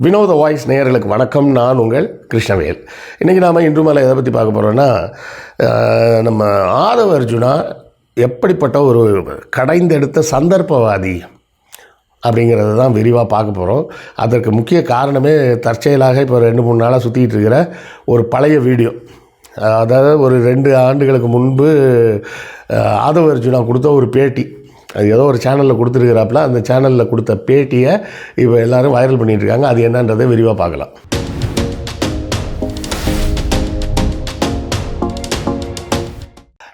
வினோத வாய்ஸ் நேயர்களுக்கு வணக்கம். நான் உங்கள் கிருஷ்ணவேல். இன்றைக்கி நாம் இன்று மேலே எதை பற்றி பார்க்க போகிறோன்னா, நம்ம ஆதவ அர்ஜுனா எப்படிப்பட்ட ஒரு கடைந்தெடுத்த சந்தர்ப்பவாதி அப்படிங்கிறது தான் விரிவாக பார்க்க போகிறோம். அதற்கு முக்கிய காரணமே தற்செயலாக இப்போ 2-3 நாளாக சுற்றிக்கிட்டு இருக்கிற ஒரு பழைய வீடியோ. அதாவது ஒரு 2 ஆண்டுகளுக்கு முன்பு ஆதவ அர்ஜுனா கொடுத்த ஒரு பேட்டி. அது ஏதோ ஒரு சேனலில் கொடுத்துருக்கிறாப்புல. அந்த சேனலில் கொடுத்த பேட்டியை இப்போ எல்லோரும் வைரல் பண்ணிகிட்ருக்காங்க. அது என்னன்றதை விரிவாக பார்க்கலாம்.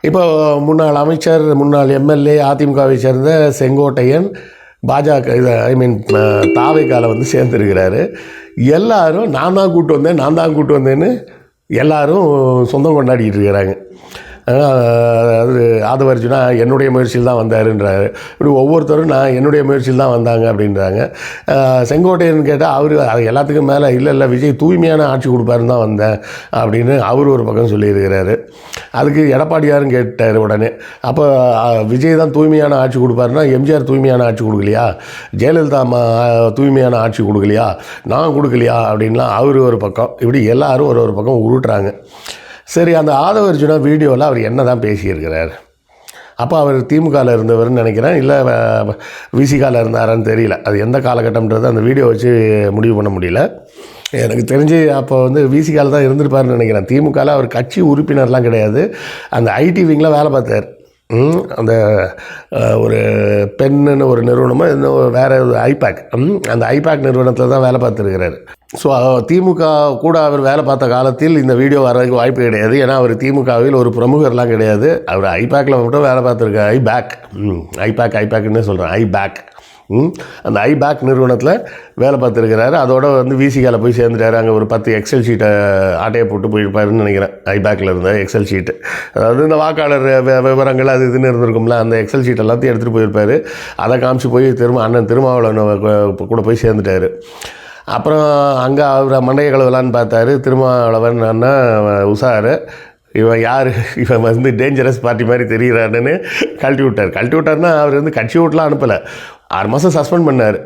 இப்போ முன்னாள் அமைச்சர், முன்னாள் எம்எல்ஏ, அதிமுகவை சேர்ந்த செங்கோட்டையன் பாஜக தாவைக்கால சேர்ந்துருக்கிறாரு. எல்லாரும் நான் தான் கூட்டு வந்தேன்னு எல்லாரும் சொந்தம் கொண்டாடிக்கிட்டு இருக்கிறாங்க. அது ஆதவ அர்ஜுனா என்னுடைய முயற்சியில் தான் வந்தாருன்றாரு. இப்படி ஒவ்வொருத்தரும் நான் என்னுடைய முயற்சியில் தான் வந்தாங்க அப்படின்றாங்க. செங்கோட்டையன் கேட்டால் அவர் அது எல்லாத்துக்கும் மேலே இல்லை விஜய் தூய்மையான ஆட்சி கொடுப்பாருன்னு தான் வந்தேன் அப்படின்னு அவர் ஒரு பக்கம் சொல்லியிருக்கிறாரு. அதுக்கு எடப்பாடியாரும் கேட்டார் உடனே, அப்போ விஜய் தான் தூய்மையான ஆட்சி கொடுப்பாருன்னா எம்ஜிஆர் தூய்மையான ஆட்சி கொடுக்கலையா, ஜெயலலிதா தூய்மையான ஆட்சி கொடுக்கலையா, நான் கொடுக்கலையா அப்படின்லாம் அவர் ஒரு பக்கம். இப்படி எல்லாரும் ஒரு பக்கம் உருட்டுறாங்க. சரி, அந்த ஆதவ அர்ஜுனா வீடியோவில் அவர் என்ன தான் பேசியிருக்கிறார்? அப்போ அவர் திமுகவில் இருந்தவர்னு நினைக்கிறேன், இல்லை விசிகாவில் இருந்தாரான்னு தெரியல. அது எந்த காலகட்டம்ன்றது அந்த வீடியோ வச்சு முடிவு பண்ண முடியல. எனக்கு தெரிஞ்சு அப்போ விசிகாவில் தான் இருந்திருப்பாருன்னு நினைக்கிறேன். திமுகவில் அவர் கட்சி உறுப்பினர்லாம் கிடையாது. அந்த ஐடி விங்கில் வேலை பார்த்தார். அந்த ஒரு பெண்ணுன்னு ஒரு நிறுவனமாக இன்னும் வேறு ஐபேக், அந்த ஐபேக் நிறுவனத்தில் தான் வேலை பார்த்துருக்கிறார். ஸோ திமுக கூட அவர் வேலை பார்த்த காலத்தில் இந்த வீடியோ வர்றதுக்கு வாய்ப்பு கிடையாது. ஏன்னா அவர் திமுகவில் ஒரு பிரமுகர்லாம் கிடையாது. அவர் ஐபேக்கில் மட்டும் வேலை பார்த்துருக்கார். ஐபேக்குன்னு சொல்கிறேன், ஐபேக். அந்த ஐபேக் நிறுவனத்தில் வேலை பார்த்துருக்கிறாரு. அதோட விசிகாவில் போய் சேர்ந்துட்டார். அங்கே ஒரு 10 எக்ஸல் ஷீட்டை ஆட்டையை போட்டு போயிருப்பாருன்னு நினைக்கிறேன். ஐபேக்கில் இருந்த எக்ஸல் ஷீட்டு, அதாவது இந்த வாக்காளர் விவரங்கள் அது இதுன்னு இருந்திருக்கும்ல, அந்த எக்ஸல் ஷீட் எல்லாத்தையும் எடுத்துகிட்டு போயிருப்பார். அதை காமிச்சு போய் அண்ணன் திருமாவளவன் கூட போய் சேர்ந்துட்டார். அப்புறம் அங்கே அவர் மண்டைய கழுவலான்னு பார்த்தாரு. திருமாவளவன் அண்ணன் உஷார், இவன் யார், இவன் டேஞ்சரஸ் பார்ட்டி மாதிரி தெரிகிறாருன்னு கழட்டி விட்டார்னா அவர் கட்சி விட்டுலாம் அனுப்பலை. 6 மாதம் சஸ்பெண்ட் பண்ணார்.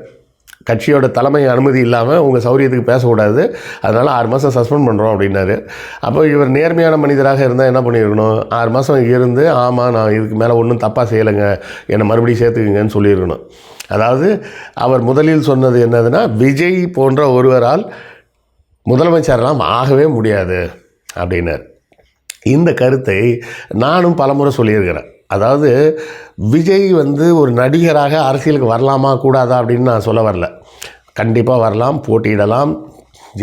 கட்சியோட தலைமை அனுமதி இல்லாமல் உங்கள் சௌரியத்துக்கு பேசக்கூடாது, அதனால் 6 மாதம் சஸ்பெண்ட் பண்ணுறோம் அப்படின்னாரு. அப்போ இவர் நேர்மையான மனிதராக இருந்தால் என்ன பண்ணியிருக்கணும்? 6 மாதம் இருந்து, ஆமாம் நான் இதுக்கு மேலே ஒன்றும் தப்பாக செய்யலைங்க, என்னை மறுபடியும் சேர்த்துக்குங்கன்னு சொல்லியிருக்கணும். அதாவது அவர் முதலில் சொன்னது என்னதுன்னா, விஜய் போன்ற ஒருவரால் முதலமைச்சரெல்லாம் ஆகவே முடியாது அப்படின்னார். இந்த கருத்தை நானும் பலமுறை சொல்லியிருக்கிறேன். அதாவது விஜய் ஒரு நடிகராக அரசியலுக்கு வரலாமா கூடாதா அப்படின்னு நான் சொல்ல வரல. கண்டிப்பாக வரலாம், போட்டியிடலாம்,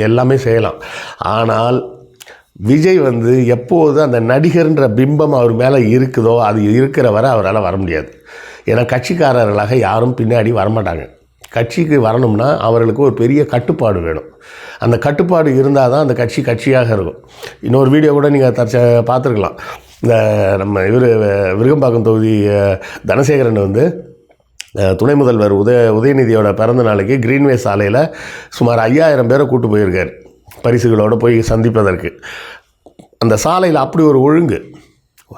எல்லாமே செய்யலாம். ஆனால் விஜய் எப்போது அந்த நடிகர்ன்ற பிம்பம் அவர் மேலே இருக்குதோ, அது இருக்கிற வரை அவரால் வர முடியாது. ஏன்னா கட்சிக்காரர்களாக யாரும் பின்னாடி வரமாட்டாங்க. கட்சிக்கு வரணும்னா அவர்களுக்கு ஒரு பெரிய கட்டுப்பாடு வேணும். அந்த கட்டுப்பாடு இருந்தால் தான் அந்த கட்சியாக இருக்கும். இன்னொரு வீடியோ கூட நீங்கள் பார்த்துருக்கலாம். இந்த நம்ம விருகம்பாக்கம் தொகுதி தனசேகரன் துணை முதல்வர் உதயநிதியோட பிறந்த நாளைக்கு கிரீன்வே சாலையில் சுமார் 5000 பேரை கூட்டு போயிருக்கார் பரிசுகளோடு போய் சந்திப்பதற்கு. அந்த சாலையில் அப்படி ஒரு ஒழுங்கு.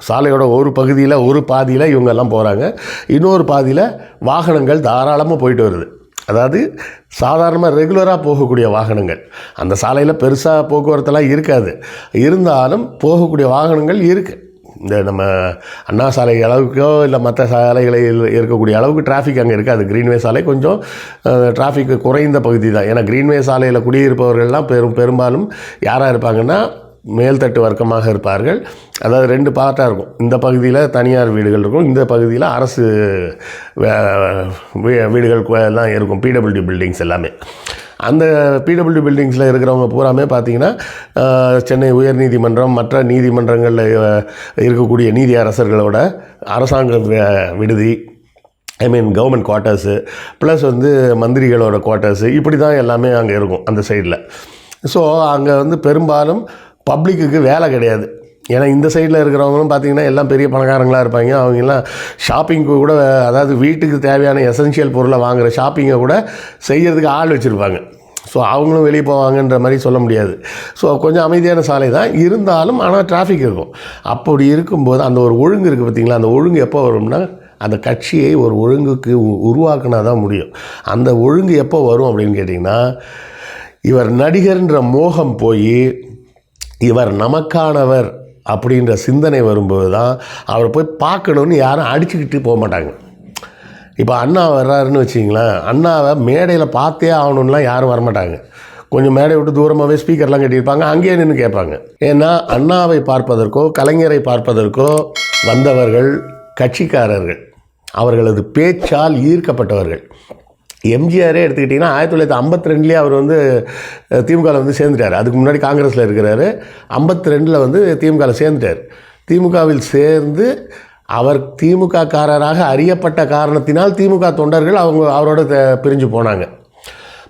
சாலையோட ஒரு பகுதியில், ஒரு பாதியில் இவங்கெல்லாம் போகிறாங்க, இன்னொரு பாதியில் வாகனங்கள் தாராளமாக போயிட்டு வருது. அதாவது சாதாரணமாக ரெகுலராக போகக்கூடிய வாகனங்கள். அந்த சாலையில் பெருசாக போக்குவரத்தெல்லாம் இருக்காது, இருந்தாலும் போகக்கூடிய வாகனங்கள் இருக்குது. இந்த நம்ம அண்ணா சாலை அளவுக்கோ இல்லை மற்ற சாலைகளில் இருக்கக்கூடிய அளவுக்கு டிராஃபிக் அங்கே இருக்காது. கிரீன்வே சாலை கொஞ்சம் டிராஃபிக் குறைந்த பகுதி தான். ஏன்னா கிரீன்வே சாலையில் குடியிருப்பவர்கள்லாம் பெரும்பாலும் யாராக இருப்பாங்கன்னா மேல்தட்டு வர்க்கமாக இருப்பார்கள். அதாவது 2 பார்ட்டாக இருக்கும். இந்த பகுதியில் தனியார் வீடுகள் இருக்கும், இந்த பகுதியில் அரசு வீடுகள் எல்லாம் இருக்கும், பிடபிள்யூடி பில்டிங்ஸ் எல்லாமே. அந்த பிடபிள்யூ பில்டிங்ஸில் இருக்கிறவங்க பூராமே பார்த்திங்கன்னா சென்னை உயர்நீதிமன்றம், மற்ற நீதிமன்றங்களில் இருக்கக்கூடிய நீதி அரசர்களோட அரசாங்க விடுதி, கவர்மெண்ட் குவார்ட்டர்ஸு, ப்ளஸ் மந்திரிகளோட குவார்ட்டர்ஸு, இப்படி தான் எல்லாமே அங்கே இருக்கும் அந்த சைடில். ஸோ அங்கே பெரும்பாலும் பப்ளிக்குக்கு வேலை கிடையாது. ஏன்னா இந்த சைடில் இருக்கிறவங்களும் பார்த்திங்கன்னா எல்லாம் பெரிய பணக்காரங்களாக இருப்பாங்க. அவங்கெல்லாம் ஷாப்பிங்க்கு கூட, அதாவது வீட்டுக்கு தேவையான எசென்ஷியல் பொருளை வாங்குகிற ஷாப்பிங்கை கூட செய்கிறதுக்கு ஆள் வச்சுருப்பாங்க. ஸோ அவங்களும் வெளியே போவாங்கன்ற மாதிரி சொல்ல முடியாது. ஸோ கொஞ்சம் அமைதியான சாலை தான் இருந்தாலும், ஆனால் டிராஃபிக் இருக்கும். அப்படி இருக்கும்போது அந்த ஒரு ஒழுங்கு இருக்குது பார்த்திங்களா, அந்த ஒழுங்கு எப்போ வரும்னா, அந்த கட்சியை ஒரு ஒழுங்குக்கு உருவாக்கினா தான் முடியும். அந்த ஒழுங்கு எப்போ வரும் அப்படின்னு கேட்டிங்கன்னா, இவர் நடிகர்ன்ற மோகம் போய் இவர் நமக்கானவர் அப்படின்ற சிந்தனை வரும்போது தான் அவரை போய் பார்க்கணுன்னு யாரும் அடிச்சுக்கிட்டு போக மாட்டாங்க. இப்போ அண்ணா வர்றாருன்னு வச்சிங்களேன், அண்ணாவை மேடையில் பார்த்தே ஆகணுன்னெலாம் யாரும் வரமாட்டாங்க. கொஞ்சம் மேடை விட்டு தூரமாகவே ஸ்பீக்கர்லாம் கட்டியிருப்பாங்க, அங்கேயே நின்று கேட்பாங்க. ஏன்னா அண்ணாவை பார்ப்பதற்கோ கலைஞரை பார்ப்பதற்கோ வந்தவர்கள் கட்சிக்காரர்கள், அவர்களது பேச்சால் ஈர்க்கப்பட்டவர்கள். எம்ஜிஆரே எடுத்துக்கிட்டிங்கன்னா 1952 அவர் வந்து திமுகவில் வந்து சேர்ந்துட்டார். அதுக்கு முன்னாடி காங்கிரஸில் இருக்கிறாரு. 52 திமுகவில் சேர்ந்துட்டார். திமுகவில் சேர்ந்து அவர் திமுக காரராக அறியப்பட்ட காரணத்தினால் திமுக தொண்டர்கள் அவரோட பிரிஞ்சு போனாங்க.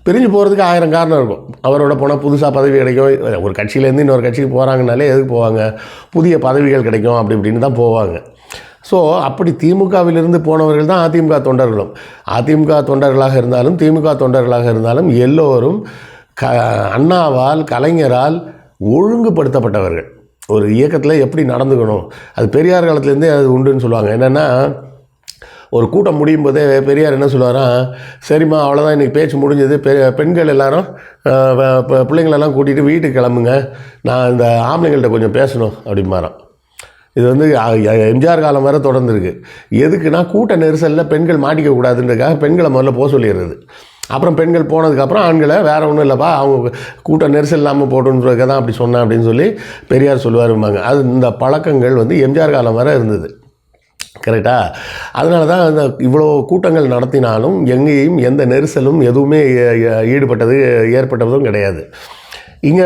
பிரிஞ்சு போகிறதுக்கு 1000 காரணம் இருக்கும். அவரோட போனால் புதுசாக பதவி கிடைக்கும். ஒரு கட்சியிலேருந்து இன்னொரு கட்சிக்கு போகிறாங்கனாலே எதுக்கு போவாங்க? புதிய பதவிகள் கிடைக்கும் அப்படி இப்படின்னு தான் போவாங்க. ஸோ அப்படி திமுகவிலிருந்து போனவர்கள் தான் அதிமுக தொண்டர்களும். அதிமுக தொண்டர்களாக இருந்தாலும் திமுக தொண்டர்களாக இருந்தாலும் எல்லோரும் அண்ணாவால் கலைஞரால் ஒழுங்குபடுத்தப்பட்டவர்கள். ஒரு இயக்கத்தில் எப்படி நடந்துக்கணும், அது பெரியார் காலத்துலேருந்தே அது உண்டுன்னு சொல்லுவாங்க. என்னென்னா, ஒரு கூட்டம் முடியும் போதே பெரியார் என்ன சொல்லுவாராம், சரிம்மா அவ்வளோதான் இன்றைக்கி பேச்சு முடிஞ்சது, பெண்கள் எல்லாரும் பிள்ளைங்களெல்லாம் கூட்டிகிட்டு வீட்டுக்கு கிளம்புங்க, நான் இந்த ஆம்பளைங்கள்ட்ட கொஞ்சம் பேசணும் அப்படிம்பாராம். இது வந்து எம்ஜிஆர் காலம் வரை தொடர்ந்துருக்கு. எதுக்குன்னா கூட்ட நெரிசலில் பெண்கள் மாட்டிக்கக்கூடாதுன்றதுக்காக பெண்களை முதல்ல போக சொல்லிடுறது. அப்புறம் பெண்கள் போனதுக்கப்புறம் ஆண்களை வேறு ஒன்றும் இல்லைப்பா, அவங்க கூட்ட நெரிசல் இல்லாமல் போட்டுன்றதுக்காக தான் அப்படி சொன்னேன் அப்படின்னு சொல்லி பெரியார் சொல்லுவாரும்பாங்க. அது இந்த பழக்கங்கள் வந்து எம்ஜிஆர் காலம் வரை இருந்தது. கரெக்டா? அதனால தான் அந்த இவ்வளோ கூட்டங்கள் நடத்தினாலும் எங்கேயும் எந்த நெரிசலும் எதுவுமே ஏற்பட்டதும் கிடையாது. இங்கே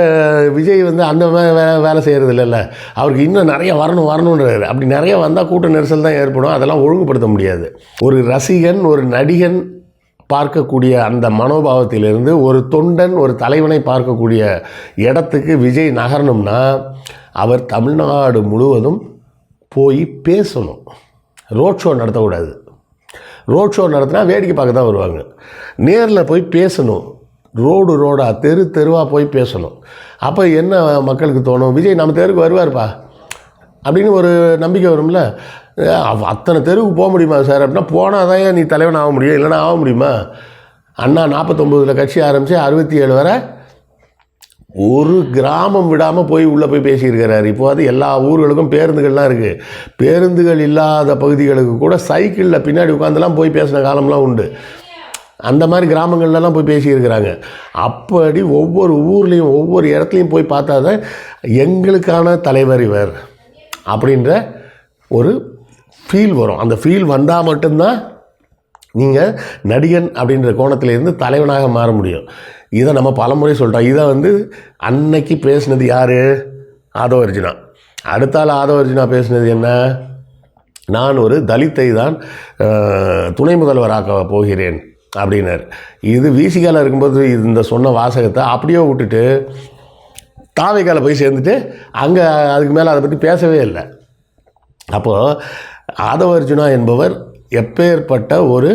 விஜய் வந்து அந்த வேலை செய்கிறது இல்லைல்ல, அவருக்கு இன்னும் நிறைய வரணுன்றாரு. அப்படி நிறைய வந்தால் கூட்ட நெரிசல் தான் ஏற்படும். அதெல்லாம் ஒழுங்குபடுத்த முடியாது. ஒரு ரசிகன் ஒரு நடிகன் பார்க்கக்கூடிய அந்த மனோபாவத்திலிருந்து ஒரு தொண்டன் ஒரு தலைவனை பார்க்கக்கூடிய இடத்துக்கு விஜய் நகரணும்னா அவர் தமிழ்நாடு முழுவதும் போய் பேசணும். ரோட் ஷோ நடத்தக்கூடாது. ரோட் ஷோ நடத்தினா வேடிக்கை பார்க்க தான் வருவாங்க. நேரில் போய் பேசணும். ரோடாக தெருவாக போய் பேசணும். அப்போ என்ன மக்களுக்கு தோணும், விஜய் நம்ம தெருவுக்கு வருவார்ப்பா அப்படின்னு ஒரு நம்பிக்கை வரும்ல. அத்தனை தெருவுக்கு போக முடியுமா சார் அப்படின்னா, போனால் தான் நீ தலைவன் ஆக முடியும், இல்லைன்னா ஆக முடியுமா? அண்ணா 49 கட்சி ஆரம்பித்து 67 வரை ஒரு கிராமம் விடாமல் போய் உள்ளே போய் பேசியிருக்கிறாரு. இப்போ அது எல்லா ஊர்களுக்கும் பேருந்துகள்லாம் இருக்குது. பேருந்துகள் இல்லாத பகுதிகளுக்கு கூட சைக்கிளில் பின்னாடி உட்காந்துலாம் போய் பேசின காலம்லாம் உண்டு. அந்த மாதிரி கிராமங்கள்லாம் போய் பேசியிருக்கிறாங்க. அப்படி ஒவ்வொரு ஊர்லேயும் ஒவ்வொரு இடத்துலையும் போய் பார்த்தா தான் எங்களுக்கான தலைவர் இவர் அப்படின்ற ஒரு ஃபீல் வரும். அந்த ஃபீல் வந்தால் மட்டும்தான் நீங்கள் நடிகன் அப்படின்ற கோணத்திலேருந்து தலைவனாக மாற முடியும். இதை நம்ம பலமுறை சொல்லிட்டோம். இதை வந்து அன்னைக்கு பேசினது யார்? ஆதவ அர்ஜுனா. அடுத்தால் ஆதவ அர்ஜுனா பேசினது என்ன? நான் ஒரு தலித்தை தான் துணை முதல்வராக்க போகிறேன் அப்படின்னார். இது விசிகாவில் இருக்கும்போது இந்த சொன்ன வாசகத்தை அப்படியே விட்டுட்டு தாவைக்கால போய் சேர்ந்துட்டு அங்கே அதுக்கு மேலே அதை பற்றி பேசவே இல்லை. அப்போது ஆதவ அர்ஜுனா என்பவர் எப்பேற்பட்ட ஒரு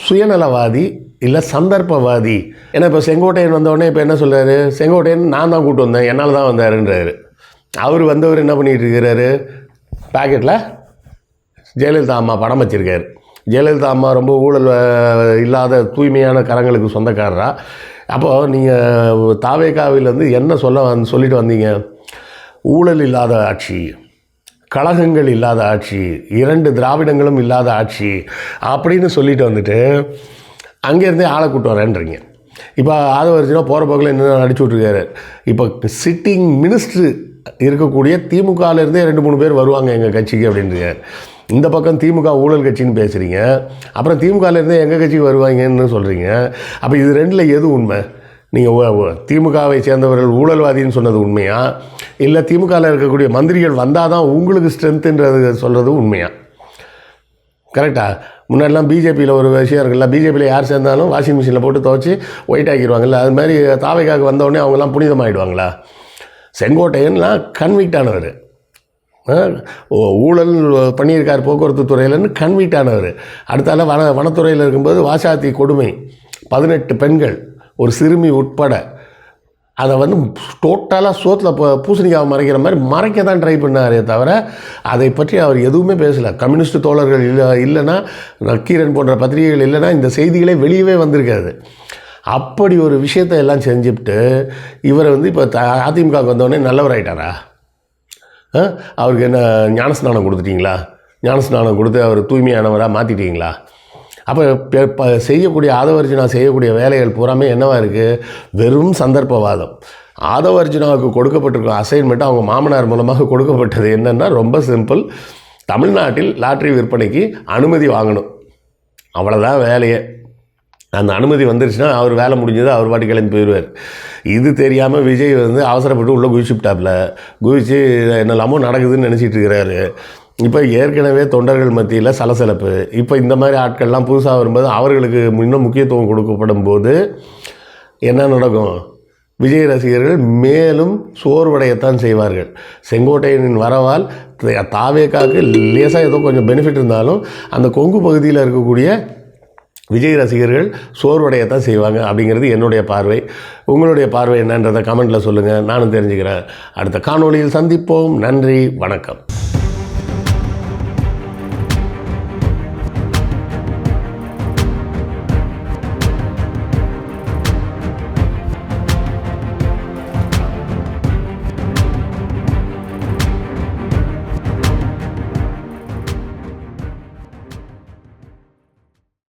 சுயநலவாதி இல்லை சந்தர்ப்பவாதி. ஏன்னா இப்போ செங்கோட்டையன் வந்தோடனே இப்போ என்ன சொல்கிறாரு, செங்கோட்டையன் நான் தான் கூப்பிட்டு வந்தேன், என்னால் தான் வந்தாருன்றாரு. அவர் வந்தவர் என்ன பண்ணிகிட்டு இருக்கிறாரு, பாக்கெட்டில் ஜெயலலிதா அம்மா படம் வச்சுருக்காரு. ஜெயலலிதா அம்மா ரொம்ப ஊழல் இல்லாத தூய்மையான கரங்களுக்கு சொந்தக்காரரா. அப்போது நீங்கள் தாவேகாவிலேருந்து என்ன சொல்லிட்டு வந்தீங்க? ஊழல் இல்லாத ஆட்சி, கழகங்கள் இல்லாத ஆட்சி, 2 திராவிடங்களும் இல்லாத ஆட்சி அப்படின்னு சொல்லிட்டு வந்துட்டு அங்கேருந்தே ஆளை கூட்டு வரேன்றீங்க. இப்போ ஆதவ அர்ஜுனா போகிற போக்கில் என்ன அடிச்சு விட்ருக்காரு. இப்போ சிட்டிங் மினிஸ்டர் இருக்கக்கூடிய திமுகலேருந்தே 2-3 பேர் வருவாங்க எங்கள் கட்சிக்கு அப்படின்றீங்க. இந்த பக்கம் திமுக ஊழல் கட்சின்னு பேசுகிறீங்க, அப்புறம் திமுகலேருந்தே எங்கள் கட்சிக்கு வருவாங்கன்னு சொல்கிறீங்க. அப்போ இது 2ல் எது உண்மை? நீங்கள் திமுகவை சேர்ந்தவர்கள் ஊழல்வாதின்னு சொன்னது உண்மையா, இல்லை திமுகவில் இருக்கக்கூடிய மந்திரிகள் வந்தால் தான் உங்களுக்கு ஸ்ட்ரென்த்துன்றது சொல்கிறது உண்மையா? கரெக்டாக முன்னாடிலாம் பிஜேபியில் ஒரு விஷயம் இருக்குல்ல, பிஜேபியில் யார் சேர்ந்தாலும் வாஷிங் மிஷினில் போட்டு துவச்சி ஒயிட் ஆக்கிடுவாங்கல்ல, அது மாதிரி தாவைக்காக வந்தோடனே அவங்கெல்லாம் புனிதமாகிடுவாங்களா? செங்கோட்டையன்லாம் கன்விக்ட் ஆனவர், ஊழல் பண்ணியிருக்கார் போக்குவரத்து துறையிலன்னு கன்விக்ட் ஆனவர். அடுத்தால வனத்துறையில் இருக்கும்போது வாசாத்தி கொடுமை, 18 பெண்கள் ஒரு சிறுமி உட்பட, அதை வந்து டோட்டலாக சோத்தில் பூசணிக்காவை மறைக்கிற மாதிரி மறைக்க தான் ட்ரை பண்ணாரே தவிர அதை பற்றி அவர் எதுவுமே பேசலை. கம்யூனிஸ்ட் தோழர்கள் இல்லைன்னா, நக்கீரன் போன்ற பத்திரிகைகள் இல்லைன்னா இந்த செய்திகளே வெளியவே வந்திருக்காது. அப்படி ஒரு விஷயத்தை எல்லாம் செஞ்சுட்டு இவரை வந்து இப்போ அதிமுகவுக்கு வந்தோடனே நல்லவராயிட்டாரா? அவருக்கு என்ன ஞானஸ்நானம் கொடுத்துட்டீங்களா? ஞானஸ்நானம் கொடுத்து அவர் தூய்மையானவராக மாற்றிட்டீங்களா? அப்போ செய்யக்கூடிய ஆதவர்ஜுனா செய்யக்கூடிய வேலைகள் பூராமே என்னவா இருக்குது? வெறும் சந்தர்ப்பவாதம். ஆதவர்ஜுனாவுக்கு கொடுக்கப்பட்டிருக்க அசைன்மெண்ட் அவங்க மாமனார் மூலமாக கொடுக்கப்பட்டது என்னென்னா ரொம்ப சிம்பிள். தமிழ்நாட்டில் லாட்ரி விற்பனைக்கு அனுமதி வாங்கணும், அவ்வளோதான் வேலையே. அந்த அனுமதி வந்துருச்சுன்னா அவர் வேலை முடிஞ்சது, அவர் பாட்டு கிளம்பி போயிடுவார். இது தெரியாமல் விஜய் வந்து அவசரப்பட்டு உள்ளே குதிச்சுட்டாப்பில் குதிச்சு என்னெல்லாமோ நடக்குதுன்னு நினச்சிட்டு இருக்கிறாரு. இப்போ ஏற்கனவே தொண்டர்கள் மத்தியில் சலசலப்பு. இப்போ இந்த மாதிரி ஆட்கள்லாம் புதுசாக வரும்போது அவர்களுக்கு இன்னும் முக்கியத்துவம் கொடுக்கப்படும் போது என்ன நடக்கும்? விஜய் ரசிகர்கள் மேலும் சோர்வடையத்தான் செய்வார்கள். செங்கோட்டையனின் வரவால் தாவேக்காவுக்கு லேசாக ஏதோ கொஞ்சம் பெனிஃபிட் இருந்தாலும் அந்த கொங்கு பகுதியில் இருக்கக்கூடிய விஜய் ரசிகர்கள் சோர்வடையத்தான் செய்வாங்க அப்படிங்கிறது என்னுடைய பார்வை. உங்களுடைய பார்வை என்னன்றதை கமெண்ட்டில் சொல்லுங்கள், நானும் தெரிஞ்சுக்கிறேன். அடுத்த காணொளியில் சந்திப்போம். நன்றி, வணக்கம்.